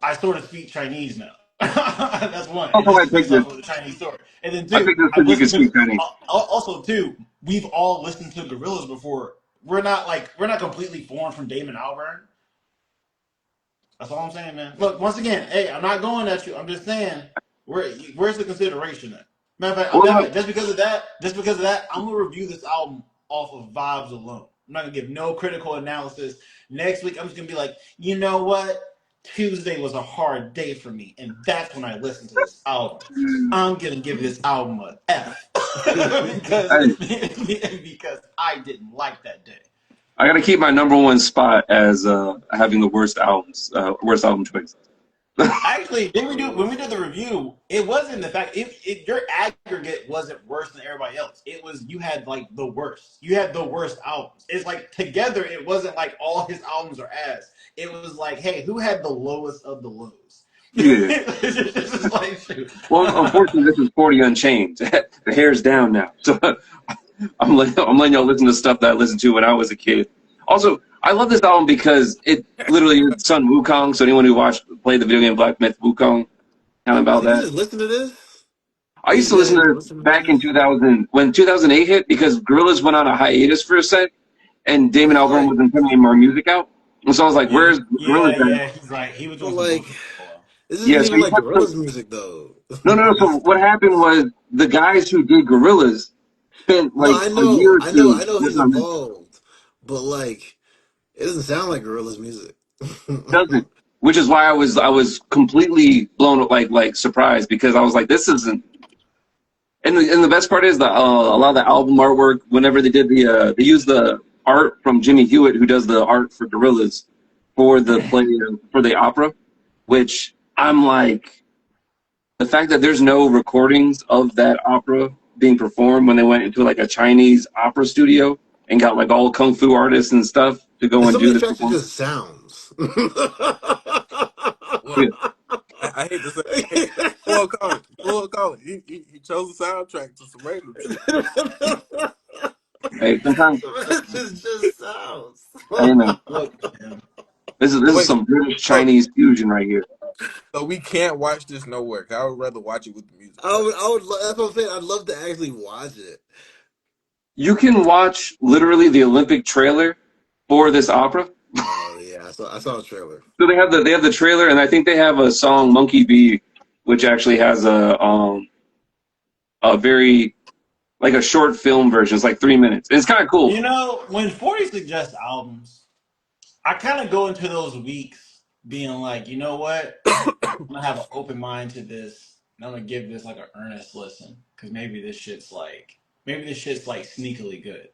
I sort of speak Chinese now. That's one, and Also, this I is picked based this. off of the Chinese story. And then I two, picked this I've because you can listened to. speak Chinese. Also, two, we've all listened to Gorillas before. We're not completely foreign from Damon Albarn. That's all I'm saying, man. Look, once again, hey, I'm not going at you. I'm just saying, where's the consideration at? Matter of Well, fact, just because of that, I'm gonna review this album off of vibes alone. I'm not gonna give no critical analysis. Next week, I'm just gonna be like, you know what? Tuesday was a hard day for me, and that's when I listened to this album. I'm gonna give this album a F because Hey, because I didn't like that day. I got to keep my number one spot as having the worst album choice. Actually, did we do when we did the review? It wasn't the fact your aggregate wasn't worse than everybody else. It was you had like the worst. You had the worst albums. It's like together. It wasn't like all his albums are ass. It was like, hey, who had the lowest of the lows? Yeah. This is like, shoot. Well, unfortunately, this is 40 Unchained. The hair's down now, so I'm letting y'all listen to stuff that I listened to when I was a kid. Also, I love this album because it literally is Sun Wukong. So anyone who played the video game Black Myth Wukong, kind of about So you that. just listen to this I used these to listen days? to this Listen to back in this. 2000 when 2008 hit because Gorillaz went on a hiatus for a sec, and Damon It's Albarn like, wasn't putting any more music out. And so I was like, Yeah, "Where's Gorillaz at?" yeah. He's right. He was but doing some like, bullshit for a while. this isn't Yeah, so even he like put some. Gorilla's music though. No, no, no. So This what happened was the guys who did Gorillaz spent no, like a year or I two know he's working on this. involved, but like, it doesn't sound like Gorilla's music. Doesn't, which is why I was completely blown like surprised because I was like, this isn't. And the best part is that a lot of the album artwork, whenever they did they used the art from Jimmy Hewitt, who does the art for Gorillaz, for the play for the opera, which I'm like, the fact that there's no recordings of that opera being performed when they went into like a Chinese opera studio and got like all kung fu artists and stuff to go And and some of do these this tracks are performance. just sounds. Well, I hate to say, Full Colin. He chose the soundtrack to some random shit. Hey, sometimes, This is just sounds. hey man, Look, man. this is Wait, some British so, Chinese fusion right here. so we can't watch this nowhere. 'Cause I would rather watch it with the music playing. That's what I'm saying. I'd love to actually watch it. You can watch literally the Olympic trailer for this opera. Oh yeah, I saw a trailer. So they have the trailer, and I think they have a song "Monkey Bee," which actually has a very like a short film version. It's like 3 minutes. It's kind of cool. You know, when 40 suggests albums, I kind of go into those weeks being like, you know what? I'm gonna have an open mind to this, and I'm gonna give this like an earnest listen because maybe this shit's like sneakily good.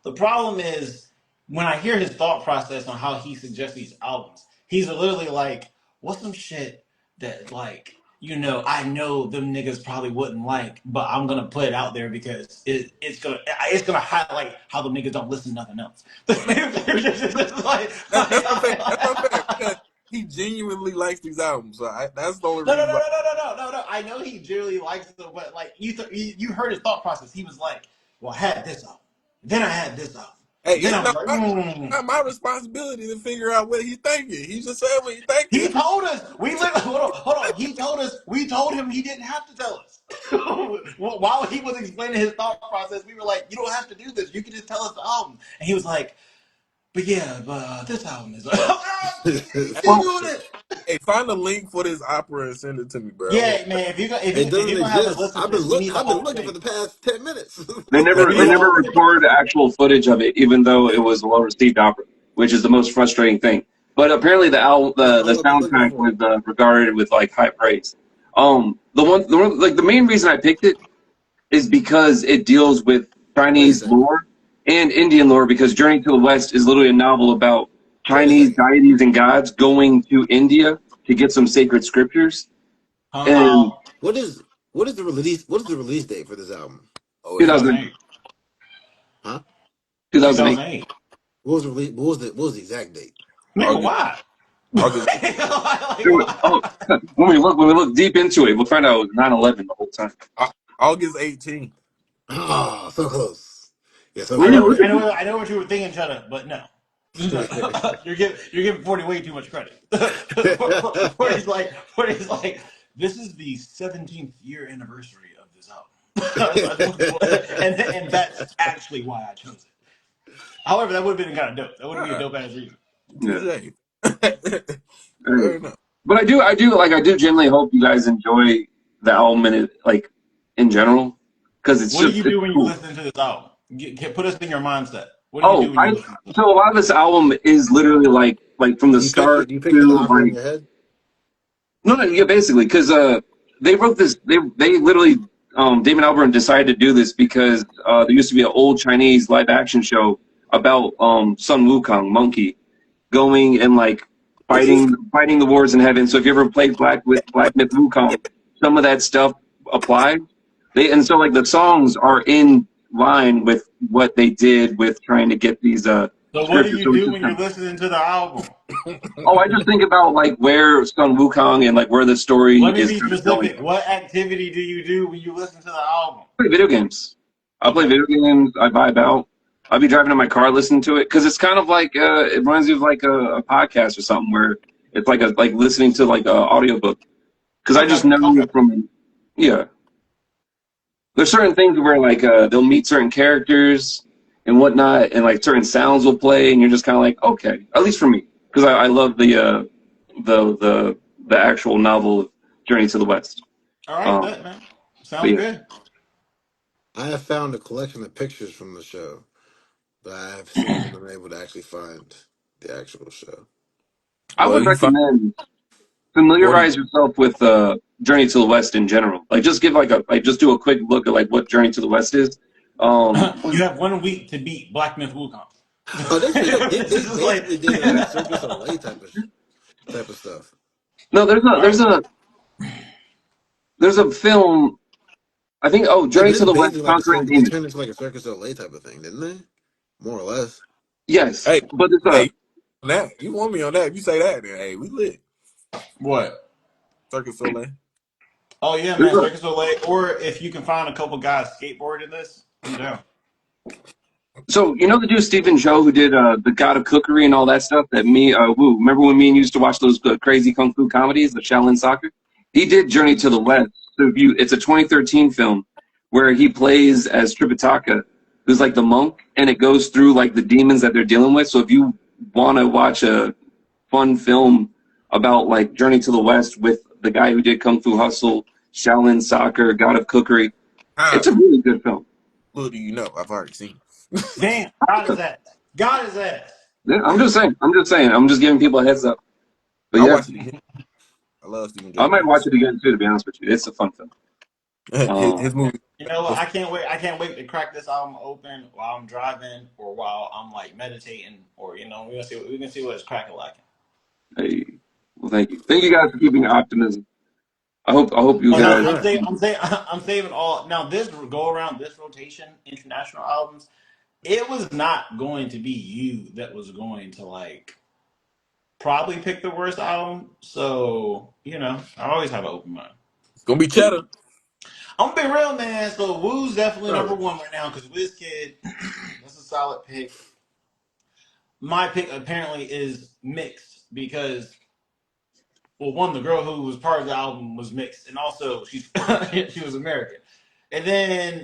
The problem is when I hear his thought process on how he suggests these albums, he's literally like, "What's some shit that like I know them niggas probably wouldn't like, but I'm gonna put it out there because it's gonna highlight how the niggas don't listen to nothing else." That's unfair. That's unfair because he genuinely likes these albums. So that's the only No, no, reason no, why. no, no, no, no, no. I know he generally likes them, but like you heard his thought process. He was like, "Well, I had this album, then I had this album, Hey, and then it's I was not like, my, not my responsibility to figure out what he's thinking. He just said what he's He thinking. told us. We literally hold on. He told us. We told him he didn't have to tell us. While he was explaining his thought process, we were like, "You don't have to do this. You can just tell us the album." And he was like, "But yeah, but this album is." Keep Well, doing it. Hey, find the link for this opera and send it to me, bro. I want. Yeah, man. It If doesn't you're gonna have us exist. listen to this, we need the I've been whole looking for thing. the past 10 minutes. they We never need they the never whole thing. record actual footage of it, even though it was a well-received opera, which is the most frustrating thing. But apparently, That's the all I've been looking soundtrack for. was regarded with like high praise. Like the main reason I picked it is because it deals with Wait a Chinese second. lore and Indian lore. Because Journey to the West is literally a novel about Wait a Chinese second. deities and gods going to India to get some sacred scriptures. And Uh-huh. What is what is the release date for this album? Oh, it, 2000, 2008. Huh? 2008. 2008. What was the release? What was the exact date? Nigga, August why? August Like, Oh, why? when we look deep into it, we'll find out it was 9/11 the whole time. August 18th. Oh, so close. Yeah, so I close. know, Really? I know, I know what you were thinking, Shut up, but no. No. You're giving 40 way too much credit. 40's like, this is the 17th year anniversary of this album. And that's actually why I chose it. However, that would have been kind of dope. That would have been a Ah, dope ass reason. Yeah. touche. Hey. Fair enough. But I do genuinely hope you guys enjoy the album and it like in general because it's What do just you it's do when you cool. listen to this album? Put us in your mindset. What do you do Oh, when you I listen to it? so a lot of this album is literally like from the Do you picture start do you picture the to opera in like your head? no, yeah, basically because they wrote this they literally Damon Albarn decided to do this because there used to be an old Chinese live action show about Sun Wukong monkey going and like fighting the wars in heaven. So if you ever played Black Myth Wukong, some of that stuff applies. And so like the songs are in line with what they did with trying to get these So what do scriptures. you So it's do just when kind you're of, listening to the album? oh, I just think about like where Sun Wukong and like where the story Let me is be kind of going. specific. What activity do you do when you listen to the album? I play video games. I play Okay. video games. I vibe out. I'll be driving in my car listening to it because it's kind of like it reminds me of like a podcast or something where it's like listening to like a audiobook because I just Okay. know Okay. from yeah. There's certain things where like they'll meet certain characters and whatnot, and like certain sounds will play, and you're just kind of like, okay, at least for me, because I love the the the actual novel Journey to the West. All right, Um, bet, man. but Sounds yeah, good. I have found a collection of pictures from the show, but I have still been unable to actually find the actual show. I Well, would you find recommend order. familiarize yourself with Journey to the West in general. Like just give like just do a quick look at like what Journey to the West is. Um, You have 1 week to beat Black Myth Wukong. Oh, they straight up they It's just like basically did it like Circus Olay type of stuff. no, all right. there's a film. I think They Journey to did the West, basically like a Conquering circus. They Demons. turned into like a Circus Olay type of thing, didn't they? More or less. Yes, Hey, but it's hey, on that you want me on that? If you say that, then hey, we lit. What? Circus Soleil. Oh yeah, there's man, a Circus Olay. Or if you can find a couple guys skateboarding this, I'm down. so you know the dude Stephen Chow who did the God of Cookery and all that stuff that me Woo. Remember when me and you used to watch those crazy kung fu comedies, the Shaolin Soccer? He did Journey to the West. So if you, it's a 2013 film where he plays as Tripitaka, who's like the monk, and it goes through like the demons that they're dealing with. So if you want to watch a fun film about like Journey to the West with the guy who did Kung Fu Hustle, Shaolin Soccer, God of Cookery, How it's a really good film. little do you know? I've already seen. Damn, got his ass. Got his ass. Yeah, I'm just saying. I'm just saying. I'm just giving people a heads up. But I yeah, watch it again. I love Stephen I Joe might watch movies. it again too. To be honest with you, it's a fun film. His Um, movie. You know what? I can't wait. I can't wait to crack this album open while I'm driving or while I'm like meditating or we're gonna see. We can see what it's cracking like. hey, well, thank you. Thank you guys for keeping your optimism. I hope you Oh Yeah, no, that's guys. I'm right. saying, I'm saving all. Now this go around, this rotation, international albums. It was not going to be you that was going to like probably pick the worst album. So I always have an open mind. It's gonna be Cheddar. I'm gonna be real, man. So Woo's definitely number Brother. one right now because Wizkid, that's a solid pick. My pick apparently is mixed because well, one, the girl who was part of the album was mixed, and also she was American. And then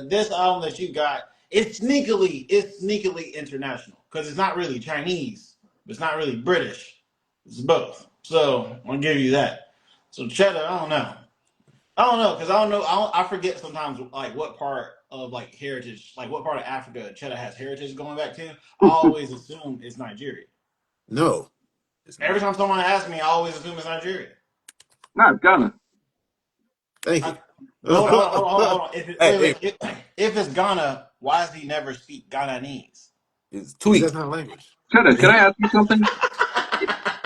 this album that you got, it's sneakily international because it's not really Chinese, it's not really British, it's both. So I'm gonna give you that. So Cheddar, I don't know because I don't know. I forget sometimes like what part of like heritage, like what part of Africa Cheddar has heritage going back to. I always assume it's Nigeria. No. It's Every not. time someone asks me, I always assume it's Nigeria. Not Ghana. Thank I, you. hold on, hold on, hold on, hold on, hold on. Hey, hey, If it's Ghana, why does he never speak Ghananese? it's Because that's tweak. not a language. Cheddar, can I ask you something?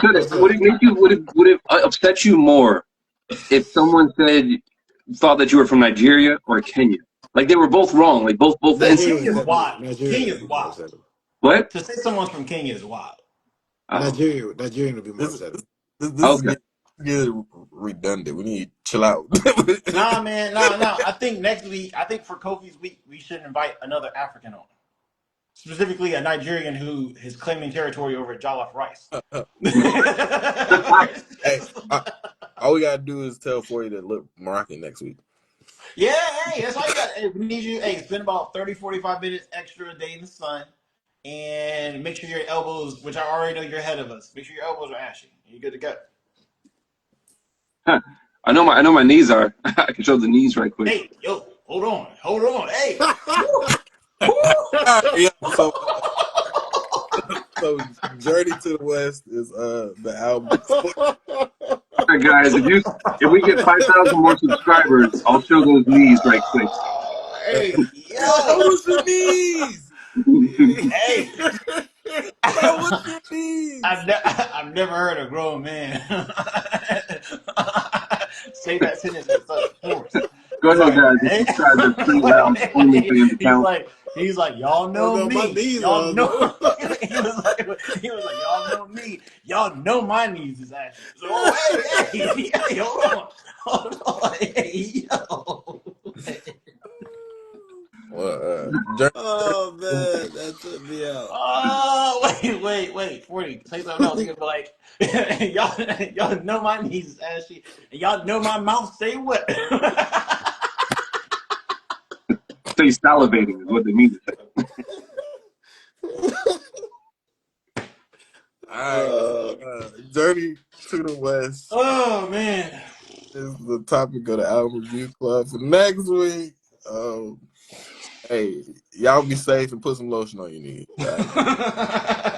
Cheddar, What's would up? it make you would it upset you more if someone thought that you were from Nigeria or Kenya? Like they were both wrong. Like both Well, and Nigeria would Kenya's upset me. wild. Nigeria would Kenya's be more wild. upsetting. what? To say someone's from Kenya is wild. Oh, Nigerian would be more This is upsetting. this is okay. getting redundant. We need to chill out. Nah, man, nah. I think next week, I think for Kofi's week, we should invite another African on. Specifically, a Nigerian who is claiming territory over jollof rice. Hey, all we gotta do is tell 40 to look Moroccan next week. Yeah, hey, that's all you got. Hey, we need you. Hey, spend about 30, 45 minutes extra a day in the sun and make sure your elbows, which I already know you're ahead of us, make sure your elbows are ashy. You're good to go. I know my knees are. I can show the knees right quick. Hey, yo. hold on, hey. All right, yeah. So Journey to the West is the album. All right, guys, if we get 5,000 more subscribers, I'll show those knees right quick. Hey, Show yo, us your knees, hey. show us your knees. I've never heard a grown man say that sentence with such force. Go He's ahead, like, guys, and hey, subscribe to Straight Loud's OnlyFans account. he's like, y'all Oh know no, my me, knees y'all are know. though. He was like, y'all know me, y'all know my knees is ashy. So, oh, hey, hold on, hey, yo. Well, Journey. Oh man, that took me out. Oh, wait, 40. Say something else. You're gonna be like, y'all know my knees is ashy, and y'all know my mouth stay wet. Stay salivating is what they mean to say. All right, Journey to the West Oh man. is the topic of the album review club for next week. Hey, y'all be safe and put some lotion on your knees. All right.